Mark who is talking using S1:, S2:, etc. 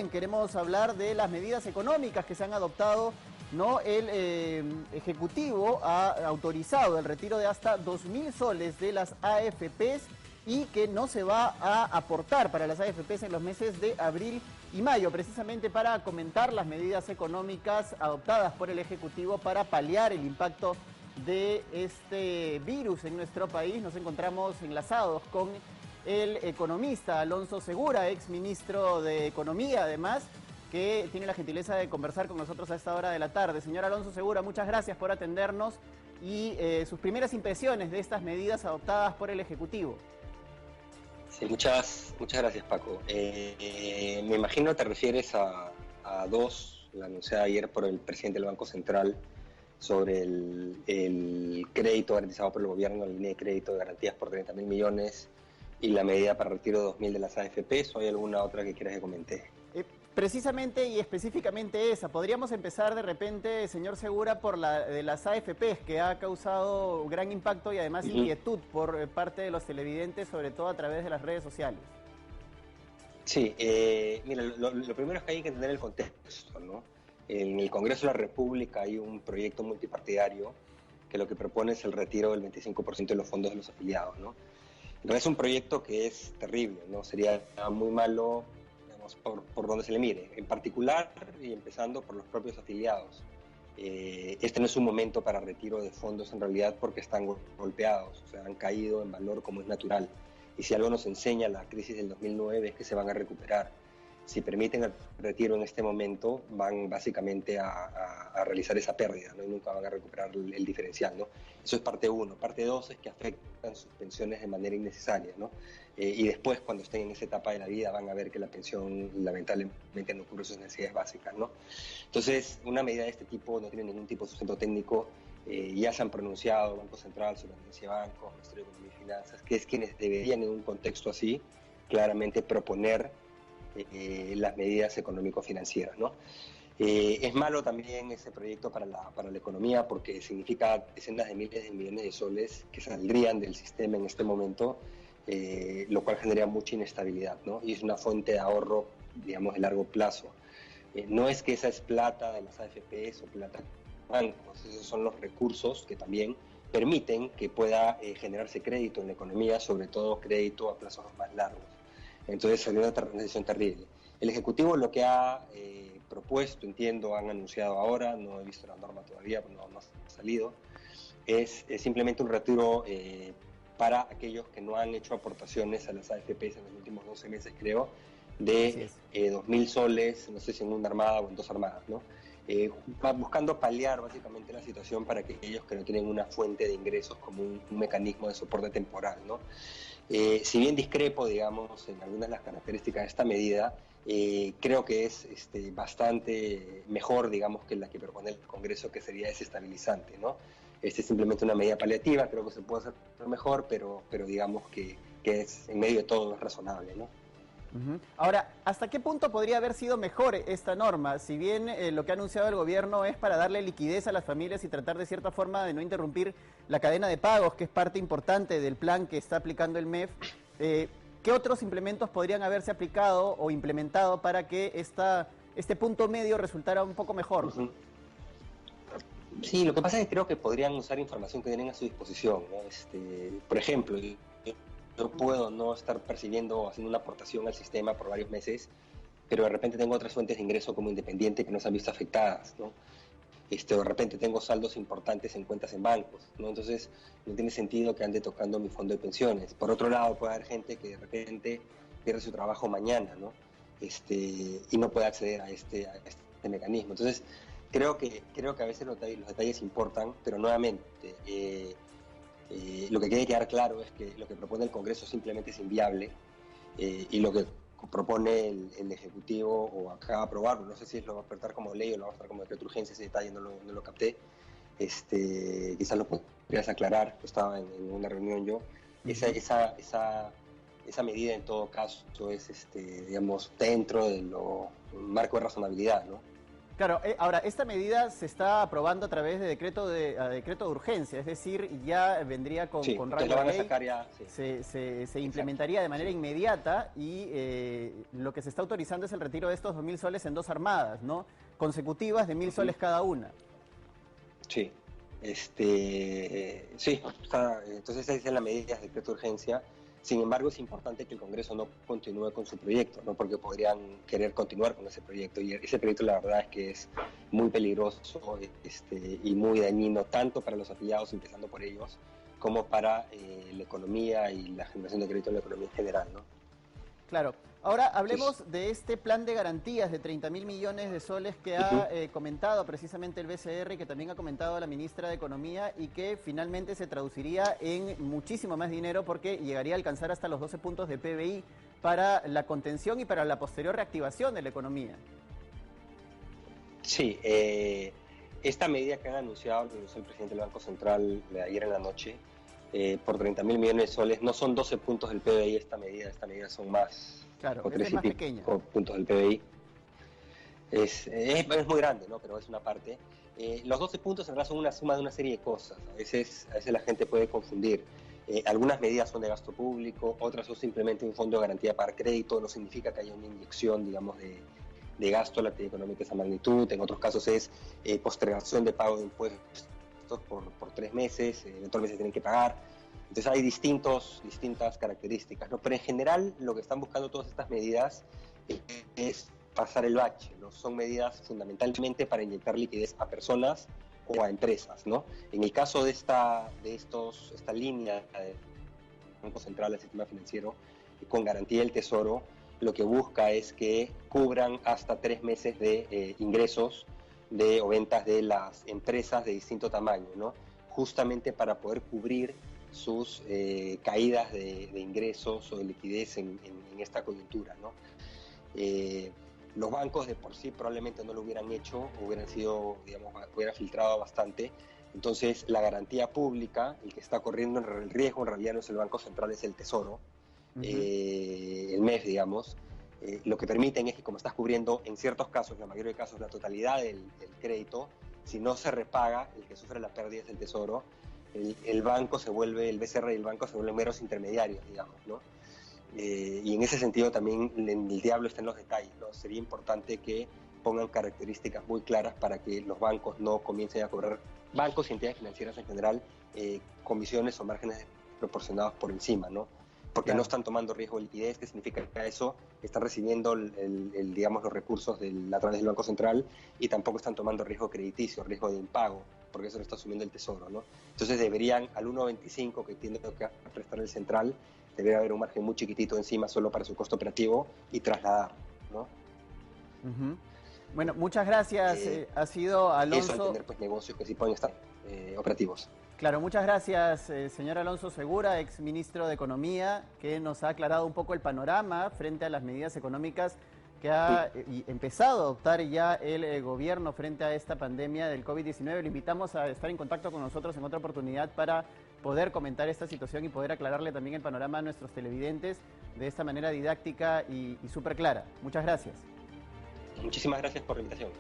S1: también queremos hablar de las medidas económicas que se han adoptado, ¿no? El Ejecutivo ha autorizado el retiro de hasta 2.000 soles de las AFPs y que no se va a aportar para las AFPs en los meses de abril y mayo, precisamente para comentar las medidas económicas adoptadas por el Ejecutivo para paliar el impacto de este virus en nuestro país. Nos encontramos enlazados con el economista Alonso Segura, ex ministro de Economía, además, que tiene la gentileza de conversar con nosotros a esta hora de la tarde. Señor Alonso Segura, muchas gracias por atendernos y sus primeras impresiones de estas medidas adoptadas por el Ejecutivo.
S2: Sí, muchas gracias, Paco. Me imagino te refieres a dos, la anunciada ayer por el presidente del Banco Central, sobre el crédito garantizado por el gobierno, la línea de crédito de garantías por 30.000 millones y la medida para retiro de 2.000 de las AFPs, ¿o hay alguna otra que quieras que comente?
S1: Precisamente y específicamente esa. Podríamos empezar de repente, señor Segura, por la de las AFPs, que ha causado gran impacto y además inquietud por parte de los televidentes, sobre todo a través de las redes sociales.
S2: Sí, mira, lo primero es que hay que entender el contexto, ¿no? En el Congreso de la República hay un proyecto multipartidario que lo que propone es el retiro del 25% de los fondos de los afiliados, ¿no? Entonces es un proyecto que es terrible, ¿no? Sería muy malo, digamos, por donde se le mire, en particular y empezando por los propios afiliados. Este no es un momento para retiro de fondos en realidad porque están golpeados, o sea, han caído en valor como es natural. Y si algo nos enseña la crisis del 2009 es que se van a recuperar. Si permiten el retiro en este momento, van básicamente a realizar esa pérdida, ¿no? Y nunca van a recuperar el diferencial, ¿no? Eso es parte uno. Parte dos es que afectan sus pensiones de manera innecesaria, ¿no? Y después, cuando estén en esa etapa de la vida, van a ver que la pensión lamentablemente no cubre sus necesidades básicas, ¿no? Entonces, una medida de este tipo no tiene ningún tipo de sustento técnico. Ya se han pronunciado Banco Central, Superintendencia de Bancos, Ministerio de Economía y Finanzas, que es quienes deberían en un contexto así claramente proponer las medidas económico-financieras, ¿no? Es malo también ese proyecto para la economía porque significa decenas de miles de millones de soles que saldrían del sistema en este momento, lo cual genera mucha inestabilidad, ¿no? Y es una fuente de ahorro, digamos, de largo plazo. No es que esa es plata de las AFPs o plata de bancos, esos son los recursos que también permiten que pueda generarse crédito en la economía, sobre todo crédito a plazos más largos. Entonces salió una transición terrible. El Ejecutivo lo que ha propuesto, entiendo, han anunciado ahora, no he visto la norma todavía, no ha salido, es simplemente un retiro para aquellos que no han hecho aportaciones a las AFPs en los últimos 12 meses, creo, de 2.000 soles, no sé si en una armada o en dos armadas, ¿no? Buscando paliar básicamente la situación para aquellos que no tienen una fuente de ingresos como un mecanismo de soporte temporal, ¿no? Si bien discrepo, digamos, en algunas de las características de esta medida, creo que es bastante mejor, digamos, que la que propone el Congreso, que sería desestabilizante, ¿no? Es simplemente una medida paliativa, creo que se puede hacer mejor, pero digamos que es, en medio de todo, es razonable, ¿no?
S1: Ahora, ¿hasta qué punto podría haber sido mejor esta norma? Si bien lo que ha anunciado el gobierno es para darle liquidez a las familias y tratar de cierta forma de no interrumpir la cadena de pagos, que es parte importante del plan que está aplicando el MEF, ¿qué otros implementos podrían haberse aplicado o implementado para que este punto medio resultara un poco mejor?
S2: Sí, lo que pasa es que creo que podrían usar información que tienen a su disposición, ¿no? Por ejemplo, yo puedo no estar percibiendo o haciendo una aportación al sistema por varios meses, pero de repente tengo otras fuentes de ingreso como independiente que no se han visto afectadas, ¿no? O de repente tengo saldos importantes en cuentas en bancos, ¿no? Entonces no tiene sentido que ande tocando mi fondo de pensiones. Por otro lado, puede haber gente que de repente pierde su trabajo mañana, ¿no? Y no puede acceder a este mecanismo. Entonces creo que a veces los detalles importan, pero nuevamente lo que tiene que quedar claro es que lo que propone el Congreso simplemente es inviable, y lo que propone el Ejecutivo o acaba de aprobarlo, no sé si lo va a apertar como ley o lo va a apertar como decreto de urgencia, ese detalle no lo capté, quizás lo podrías aclarar, estaba en una reunión yo. Esa medida en todo caso es, digamos, dentro de lo marco de razonabilidad, ¿no?
S1: Claro, ahora, esta medida se está aprobando a través de decreto de urgencia, es decir, ya vendría
S2: Sí,
S1: con
S2: entonces
S1: rango
S2: lo van
S1: de
S2: a
S1: ley,
S2: sacar ya, sí.
S1: se
S2: Exacto,
S1: implementaría de manera
S2: sí,
S1: inmediata y lo que se está autorizando es el retiro de estos 2.000 soles en dos armadas, ¿no? Consecutivas de 1.000
S2: ujú,
S1: soles cada una.
S2: sí. Sí, entonces esa es la medida de decreto de urgencia. Sin embargo, es importante que el Congreso no continúe con su proyecto, ¿no? Porque podrían querer continuar con ese proyecto. Y ese proyecto, la verdad, es que es muy peligroso y muy dañino, tanto para los afiliados, empezando por ellos, como para la economía y la generación de crédito en la economía en general, ¿no?
S1: Claro. Ahora
S2: Entonces,
S1: hablemos de este plan de garantías de 30.000 millones de soles que
S2: ujú.
S1: ha comentado precisamente el BCR, que también ha comentado la ministra de Economía y que finalmente se traduciría en muchísimo más dinero porque llegaría a alcanzar hasta los 12 puntos de PBI para la contención y para la posterior reactivación de la economía.
S2: Sí, esta medida que han anunciado, lo anunció el presidente del Banco Central de ayer en la noche, por 30.000 millones de soles, no son 12 puntos del PBI esta medida son más,
S1: Claro,
S2: o
S1: esta es
S2: 3 y
S1: más pequeña.
S2: pico puntos del PBI. Es muy grande, ¿no? Pero es una parte. Los 12 puntos en realidad son una suma de una serie de cosas. A veces la gente puede confundir. Algunas medidas son de gasto público, otras son simplemente un fondo de garantía para crédito, no significa que haya una inyección, digamos, de gasto a la actividad económica de esa magnitud. En otros casos es postergación de pago de impuestos por 3 meses, eventualmente se tienen que pagar. Entonces hay distintas características, ¿no? Pero en general lo que están buscando todas estas medidas es pasar el bache, ¿no? Son medidas fundamentalmente para inyectar liquidez a personas o a empresas, ¿no? En el caso de esta línea del Banco Central del sistema financiero con garantía del Tesoro, lo que busca es que cubran hasta 3 meses de ingresos o ventas de las empresas de distinto tamaño, ¿no? Justamente para poder cubrir sus caídas de ingresos o de liquidez en esta coyuntura, ¿no? Los bancos de por sí probablemente no lo hubieran hecho, hubiera filtrado bastante. Entonces, la garantía pública, el que está corriendo el riesgo en realidad no es el Banco Central, es el Tesoro,
S1: Ujú.
S2: el MEF, digamos. Lo que permiten es que, como estás cubriendo en ciertos casos, en la mayoría de casos, la totalidad del crédito, si no se repaga, el que sufre la pérdida es el Tesoro. El banco el BCR y el banco se vuelven meros intermediarios, digamos, ¿no? Y en ese sentido también el diablo está en los detalles, ¿no? Sería importante que pongan características muy claras para que los bancos no comiencen a cobrar, bancos y entidades financieras en general, comisiones o márgenes proporcionados por encima, ¿no? Porque no
S1: Claro.
S2: están tomando riesgo de liquidez, que significa que eso están recibiendo digamos, los recursos a través del Banco Central y tampoco están tomando riesgo crediticio, riesgo de impago, porque eso lo está asumiendo el Tesoro, ¿no? Entonces deberían, al 1,25 que tiene que prestar el Central, debería haber un margen muy chiquitito encima solo para su costo operativo y trasladar, ¿no?
S1: Ujú. Bueno, muchas gracias. Ha sido
S2: Eso al
S1: Alonso.
S2: tener pues negocios que sí pueden estar operativos.
S1: Claro, muchas gracias, señor Alonso Segura, ex ministro de Economía, que nos ha aclarado un poco el panorama frente a las medidas económicas que ha empezado a adoptar ya el gobierno frente a esta pandemia del COVID-19. Lo invitamos a estar en contacto con nosotros en otra oportunidad para poder comentar esta situación y poder aclararle también el panorama a nuestros televidentes de esta manera didáctica y súper clara. Muchas gracias.
S2: Muchísimas gracias por la invitación.